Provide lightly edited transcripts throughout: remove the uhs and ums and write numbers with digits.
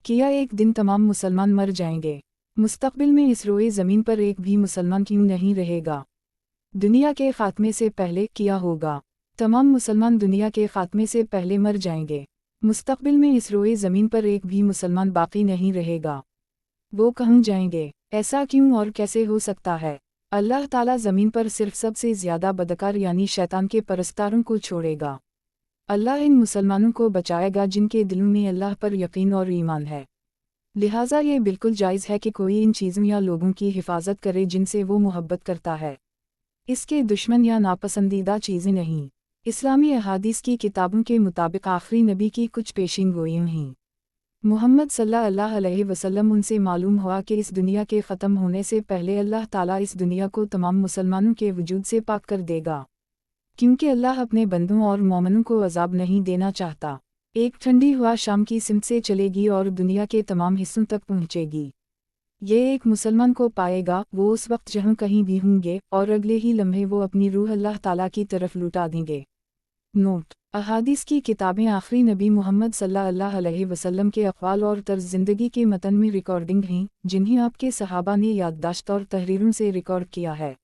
किया एक दिन तमाम मुसलमान मर जाएंगे। मुस्तकबिल में इस रोए ज़मीन पर एक भी मुसलमान क्यों नहीं रहेगा। दुनिया के खात्मे से पहले किया होगा। तमाम मुसलमान दुनिया के खात्मे से पहले मर जाएंगे। मुस्तकबिल में इस रोए ज़मीन पर एक भी मुसलमान बाकी नहीं रहेगा। वो कहाँ जाएंगे? ऐसा क्यों और कैसे हो सकता है? अल्लाह ताला ज़मीन पर सिर्फ सबसे ज़्यादा बदकार यानी शैतान के परस्तारों को छोड़ेगा। अल्लाह इन मुसलमानों को बचाएगा जिनके दिलों में अल्लाह पर यकीन और ईमान है। लिहाजा ये बिल्कुल जायज़ है कि कोई इन चीज़ों या लोगों की हिफाजत करे जिनसे वो मोहब्बत करता है। इसके दुश्मन या नापसंदीदा चीज़ें नहीं। इस्लामी अहादीस की किताबों के मुताबिक आखिरी नबी की कुछ पेशिंगोइयाँ हैं। मुहम्मद सल्लल्लाहु अलैहि वसल्लम उनसे मालूम हुआ कि इस दुनिया के ख़त्म होने से पहले अल्लाह ताला इस दुनिया को तमाम मुसलमानों के वजूद से पाक कर देगा, क्योंकि अल्लाह अपने बंदों और मोमिनों को अज़ाब नहीं देना चाहता। एक ठंडी हवा शाम की सिमत से चलेगी और दुनिया के तमाम हिस्सों तक पहुँचेगी। ये एक मुसलमान को पाएगा, वो उस वक्त जहाँ कहीं भी होंगे, और अगले ही लम्हे वो अपनी रूह अल्लाह ताला की तरफ लुटा देंगे। नोट: अहादीस की किताबें आखिरी नबी मोहम्मद सल्लल्लाहु अलैहि वसल्लम के अक़वाल और तर्ज़ ज़िंदगी के मतन में रिकॉर्डिंग हैं, जिन्हें आपके सहाबा ने याददाश्त और तहरीरों से रिकॉर्ड किया है।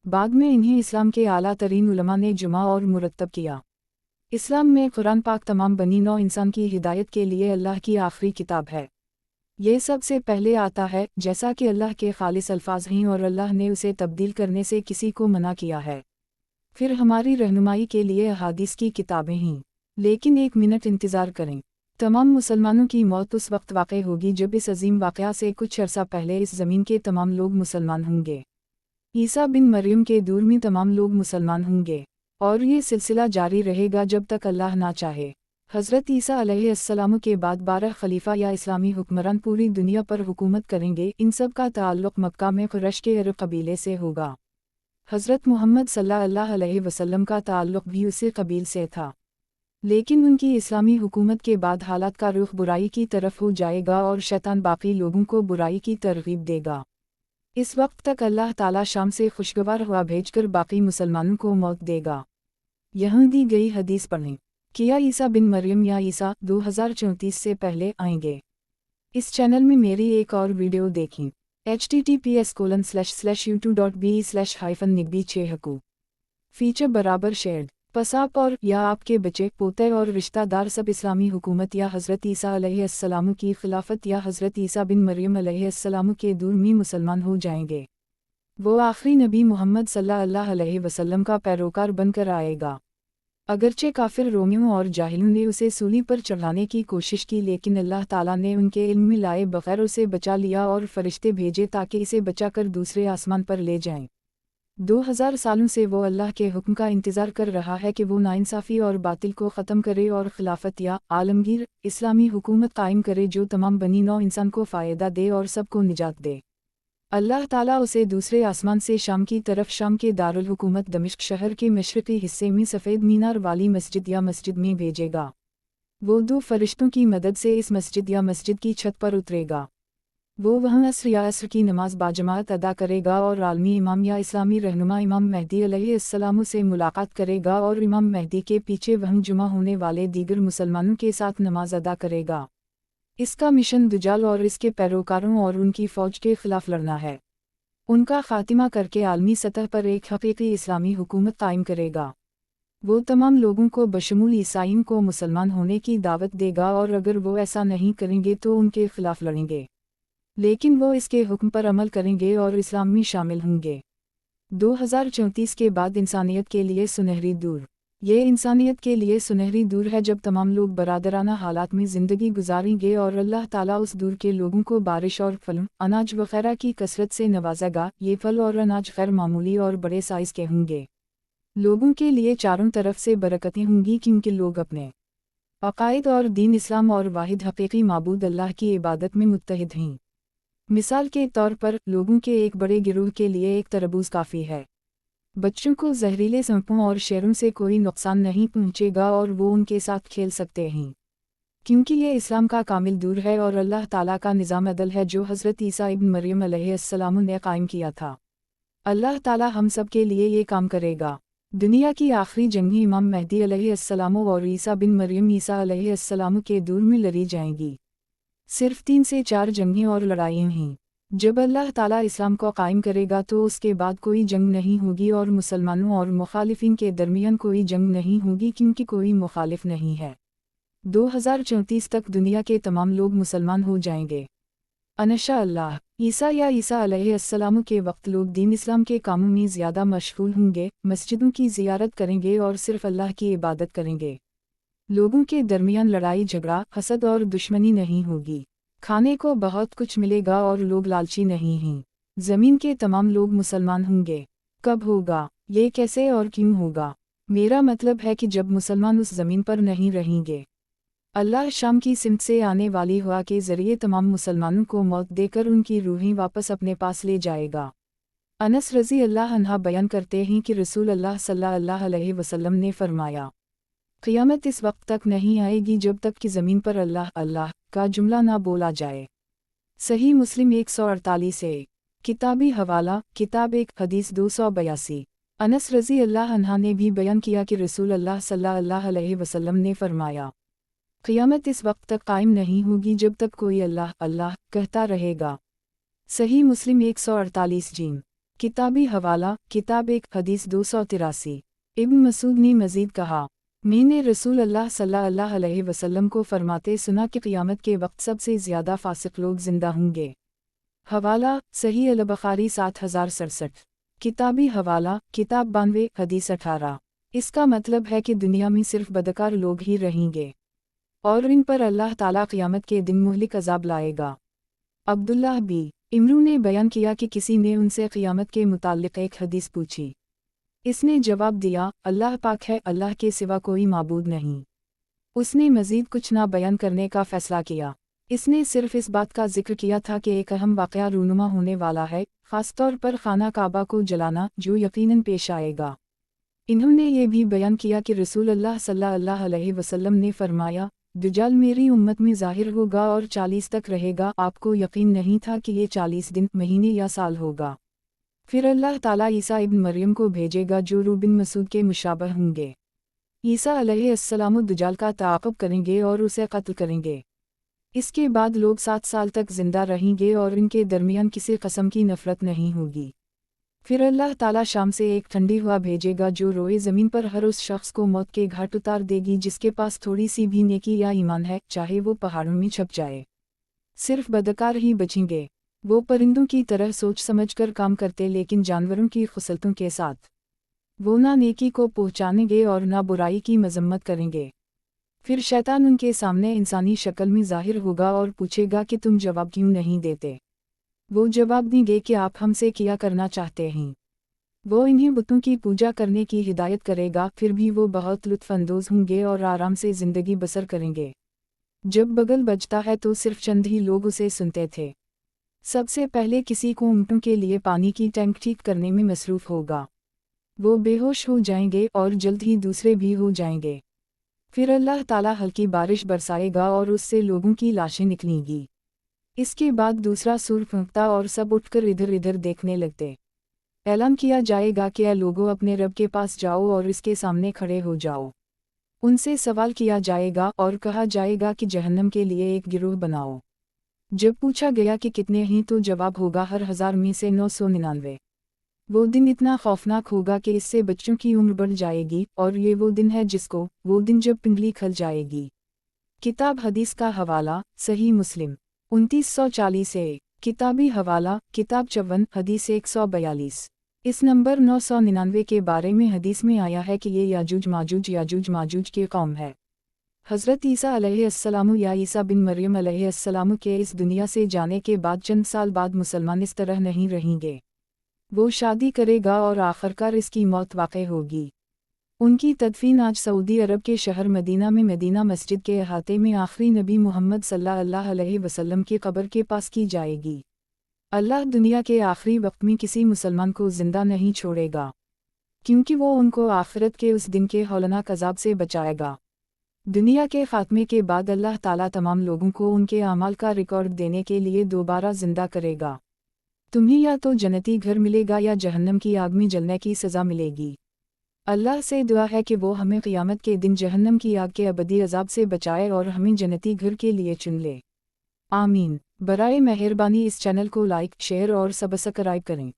बाद में इन्हें इस्लाम के आला तरीन उलमा ने जुमा और मुरतब किया। इस्लाम में कुरान पाक तमाम बनी नौ इंसान की हिदायत के लिए अल्लाह की आखिरी किताब है। ये सबसे पहले आता है, जैसा कि अल्लाह के खालिस अल्फाज हैं और अल्लाह ने उसे तब्दील करने से किसी को मना किया है। फिर हमारी रहनुमाई के लिए अहादीस की किताबें हैं। लेकिन एक मिनट इंतज़ार करें। तमाम मुसलमानों की मौत उस वक्त वाक़ई होगी जब इस अजीम वाक़या से कुछ अरसा पहले इस ज़मीन के तमाम लोग मुसलमान होंगे। ईसा बिन मरियम के दूर में तमाम लोग मुसलमान होंगे, और ये सिलसिला जारी रहेगा जब तक अल्लाह ना चाहे। हज़रत ईसा अलैहिस्सलाम के बाद 12 खलीफा या इस्लामी हुक्मरान पूरी दुनिया पर हुकूमत करेंगे। इन सब का ताल्लुक़ मक्का में क़ुरैश के अरब कबीले से होगा। हज़रत मुहम्मद सल्लल्लाहु अलैहि वसल्लम का ताल्लुक़ भी उसी कबील से था, लेकिन उनकी इस्लामी हुकूमत के बाद हालात का रुख बुराई की तरफ हो जाएगा और शैतान बाकी लोगों को बुराई की तरगीब देगा। इस वक्त तक अल्लाह ताला शाम से खुशगवार हवा भेजकर बाकी मुसलमानों को मौत देगा। यहाँ दी गई हदीस पढ़ें। किया ईसा बिन मरियम या ईसा 2034 से पहले आएंगे। इस चैनल में मेरी एक और वीडियो देखें। https://youtube.be/-nigbi6 फीचर बराबर शेयर्ड। पसाप और या आपके बच्चे, पोते और रिश्तेदार सब इस्लामी हुकूमत या हज़रत ईसा अलैहिस्सलाम की खिलाफत या हज़रत ईसा बिन मरियम अलैहिस्सलाम के दूर में मुसलमान हो जाएंगे। वो आखिरी नबी मोहम्मद सल्लल्लाहु अलैहि वसल्लम का पैरोकार बनकर आएगा। अगरचे काफिर रोमियों और जाहिलों ने उसे सूली पर चढ़ाने की कोशिश की, लेकिन अल्लाह ताला ने उनके इल्म में लाए बगैर उसे बचा लिया और फरिश्ते भेजे ताकि इसे बचाकर दूसरे आसमान पर ले जाएं। 2000 सालों से वो अल्लाह के हुक्म का इंतज़ार कर रहा है कि वो नाइंसाफ़ी और बातिल को ख़त्म करे और खिलाफत या आलमगीर इस्लामी हुकूमत कायम करे जो तमाम बनी नौ इंसान को फ़ायदा दे और सबको निजात दे। अल्लाह ताला उसे दूसरे आसमान से शाम की तरफ, शाम के दारुल हुकूमत दमिश्क शहर के मशरक़ी हिस्से में सफ़ेद मीनार वाली मस्जिद या मस्जिद में भेजेगा। वो 2 फरिश्तों की मदद से इस मस्जिद या मस्जिद की छत पर उतरेगा। वो वहाँ असर या असर की नमाज बाजमात अदा करेगा और आलमी इमाम या इस्लामी रहनुमा इमाम मेहदी अलैहिस्सलाम से मुलाकात करेगा और इमाम मेहदी के पीछे वहाँ जुमा होने वाले दीगर मुसलमानों के साथ नमाज अदा करेगा। इसका मिशन दुजाल और इसके पैरोकारों और उनकी फ़ौज के खिलाफ लड़ना है। उनका खात्मा करके आलमी सतह पर एक हकीकी इस्लामी हुकूमत कायम करेगा। वो तमाम लोगों को बशमूल ईसाइयों को मुसलमान होने की दावत देगा और अगर वो ऐसा नहीं करेंगे तो उनके खिलाफ लड़ेंगे, लेकिन वो इसके हुक्म पर अमल करेंगे और इस्लाम में शामिल होंगे। 2034 के बाद इंसानियत के लिए सुनहरी दूर। ये इंसानियत के लिए सुनहरी दूर है जब तमाम लोग बरादराना हालात में ज़िंदगी गुजारेंगे और अल्लाह ताला उस दूर के लोगों को बारिश और फलों, अनाज वगैरह की कसरत से नवाजेगा। ये फल और अनाज गैर मामूली और बड़े साइज़ के होंगे। लोगों के लिए चारों तरफ से बरकतें होंगी, क्योंकि लोग अपने अक़ाइद और दीन इस्लाम और वाहिद हक़ीक़ी माबूद अल्लाह की इबादत में मुत्तहिद हैं। मिसाल के तौर पर, लोगों के एक बड़े गिरोह के लिए एक तरबूज काफ़ी है। बच्चों को जहरीले सांपों और शेरों से कोई नुकसान नहीं पहुंचेगा और वो उनके साथ खेल सकते हैं, क्योंकि ये इस्लाम का कामिल दूर है और अल्लाह ताला का निज़ाम अदल है जो हज़रत ईसा इब्न मरियम अलैहिस्सलाम ने कायम किया था। अल्लाह ताला हम सब के लिए ये काम करेगा। दुनिया की आखिरी जंग इमाम मेहदी अलैहिस्सलाम और ईसा बिन मरियम ईसा अलैहिस्सलाम के दूर में लड़ी जाएंगी। सिर्फ 3 से 4 जंगें और लड़ाइयाँ हैं। जब अल्लाह ताला इस्लाम को कायम करेगा तो उसके बाद कोई जंग नहीं होगी और मुसलमानों और मुखालिफिन के दरमियान कोई जंग नहीं होगी क्योंकि कोई मुखालिफ नहीं है। 2034 तक दुनिया के तमाम लोग मुसलमान हो जाएंगे। अनशा अल्लाह। ईसा अलैहिस्सलाम के वक्त लोग दीन इस्लाम के कामों में ज़्यादा मशगूल होंगे, मस्जिदों की ज़ियारत करेंगे और सिर्फ अल्लाह की इबादत करेंगे। लोगों के दरमियान लड़ाई झगड़ा, हसद और दुश्मनी नहीं होगी। खाने को बहुत कुछ मिलेगा और लोग लालची नहीं हैं। ज़मीन के तमाम लोग मुसलमान होंगे। कब होगा? ये कैसे और क्यों होगा? मेरा मतलब है कि जब मुसलमान उस ज़मीन पर नहीं रहेंगे। अल्लाह शाम की सिमत से आने वाली हवा के ज़रिए तमाम मुसलमानों को मौत देकर उनकी रूहें वापस अपने पास ले जाएगा। अनस रज़ी अल्लाह अन्हा बयान करते हैं कि रसूल अल्लाह सल्लल्लाहु अलैहि वसल्लम ने फरमाया, क़यामत इस वक्त तक नहीं आएगी जब तक कि ज़मीन पर अल्लाह अल्लाह का जुमला ना बोला जाए। सही मुस्लिम 148 है। किताबी हवाला, किताब 1 हदीस 282। अनस रज़ी अल्लाह अन्हा ने भी बयान किया कि रसूल अल्लाह सल्लल्लाहु अलैहि वसल्लम ने फरमाया, क़यामत इस वक्त तक कायम नहीं होगी जब तक कोई अल्लाह अल्लाह कहता रहेगा। सही मुस्लिम 148 जीम। किताबी हवाला, किताब 1 हदीस 283। इब्न मसूद ने मज़ीद कहा, मैंने रसूल अल्लाह सल्लल्लाहु अलैहि वसल्लम को फरमाते सुना कि क़यामत के वक्त सबसे ज़्यादा फासिक लोग ज़िंदा होंगे। हवाला, सही अल-बुखारी 7067। किताबी हवाला, किताब 92 हदीस 18। इसका मतलब है कि दुनिया में सिर्फ बदकार लोग ही रहेंगे और इन पर अल्लाह ताला क़यामत के दिन मुहलिक अज़ाब लाएगा। अब्दुल्लाह बी इमरू ने बयान किया कि किसी ने उनसे क़यामत के मुताल्लिक़ एक हदीस पूछी। इसने जवाब दिया, अल्लाह पाक है, अल्लाह के सिवा कोई माबूद नहीं। उसने मज़ीद कुछ ना बयान करने का फ़ैसला किया। इसने सिर्फ इस बात का जिक्र किया था कि एक अहम वाक़या रूनुमा होने वाला है, ख़ासतौर पर खाना काबा को जलाना, जो यकीनन पेश आएगा। इन्होंने ये भी बयान किया कि रसूल अल्लाह सल्लल्लाहु अलैहि वसल्लम ने फरमाया, दज्जाल मेरी उम्मत में ज़ाहिर होगा और 40 तक रहेगा। आपको यकीन नहीं था कि ये 40 दिन, महीने या साल होगा। फिर अल्लाह ताला ईसा इब्न मरियम को भेजेगा जो रूह बिन मसूद के मुशाबह होंगे। ईसा अलैहिस्सलाम दज्जाल का ताक़ुब करेंगे और उसे कत्ल करेंगे। इसके बाद लोग 7 साल तक ज़िंदा रहेंगे और इनके दरमियान किसी किस्म की नफ़रत नहीं होगी। फिर अल्लाह ताला शाम से एक ठंडी हवा भेजेगा जो रोए ज़मीन पर हर उस शख्स को मौत के घाट उतार देगी जिसके पास थोड़ी सी भी नेकी या ईमान है, चाहे वो पहाड़ों में छप जाए। सिर्फ बदकार ही बचेंगे। वो परिंदों की तरह सोच समझकर काम करते लेकिन जानवरों की खुसलतों के साथ। वो ना नेकी को पहुँचानेंगे और ना बुराई की मजम्मत करेंगे। फिर शैतान उनके सामने इंसानी शक्ल में ज़ाहिर होगा और पूछेगा कि तुम जवाब क्यों नहीं देते। वो जवाब देंगे कि आप हमसे क्या करना चाहते हैं। वो इन्हीं बुतों की पूजा करने की हिदायत करेगा, फिर भी वो बहुत लुत्फ़अंदोज़ होंगे और आराम से ज़िंदगी बसर करेंगे। जब बगल बजता है तो सिर्फ चंद ही लोग उसे सुनते थे। सबसे पहले किसी को ऊँटों के लिए पानी की टैंक ठीक करने में मसरूफ़ होगा। वो बेहोश हो जाएंगे और जल्द ही दूसरे भी हो जाएंगे। फिर अल्लाह ताला हल्की बारिश बरसाएगा और उससे लोगों की लाशें निकलेंगी। इसके बाद दूसरा सूर फूंकता और सब उठकर इधर इधर देखने लगते। ऐलान किया जाएगा कि ऐ लोगों, अपने रब के पास जाओ और इसके सामने खड़े हो जाओ। उनसे सवाल किया जाएगा और कहा जाएगा कि जहन्नम के लिए एक गिरोह बनाओ। जब पूछा गया कि कितने हैं तो जवाब होगा हर 1000 में से 999। वो दिन इतना खौफनाक होगा कि इससे बच्चों की उम्र बढ़ जाएगी और ये वो दिन है वो दिन जब पिंडली खल जाएगी। किताब हदीस का हवाला, सही मुस्लिम 2940 है। किताबी हवाला, किताब 54 हदीस 142। इस नंबर 999 के बारे में हदीस में आया है कि ये याजूज माजूज की कौम है। हज़रत ईसा अलैहिस्सलाम या ईसा बिन मरियम अलैहिस्सलाम के इस दुनिया से जाने के बाद चंद साल बाद मुसलमान इस तरह नहीं रहेंगे। वो शादी करेगा और आखिरकार इसकी मौत वाक़ई होगी। उनकी तदफीन आज सऊदी अरब के शहर मदीना में मदीना मस्जिद के अहाते में आखिरी नबी मोहम्मद सल्लल्लाहु अलैहि वसल्लम की कब्र के पास की जाएगी। अल्लाह दुनिया के आखिरी वक्त में किसी मुसलमान को ज़िंदा नहीं छोड़ेगा, क्योंकि वो उनको आखिरत के उस दिन के हौलनाक अज़ाब से बचाएगा। दुनिया के ख़ात्मे के बाद अल्लाह ताला तमाम लोगों को उनके अमाल का रिकॉर्ड देने के लिए दोबारा ज़िंदा करेगा। तुम्हें या तो जन्नती घर मिलेगा या जहन्नम की आग में जलने की सज़ा मिलेगी। अल्लाह से दुआ है कि वो हमें क़यामत के दिन जहन्नम की आग के अबदी अज़ाब से बचाए और हमें जन्नती घर के लिए चुन ले। آمین۔ برائے مہربانی اس چینل کو لائک، شیئر اور سبسکرائب کریں۔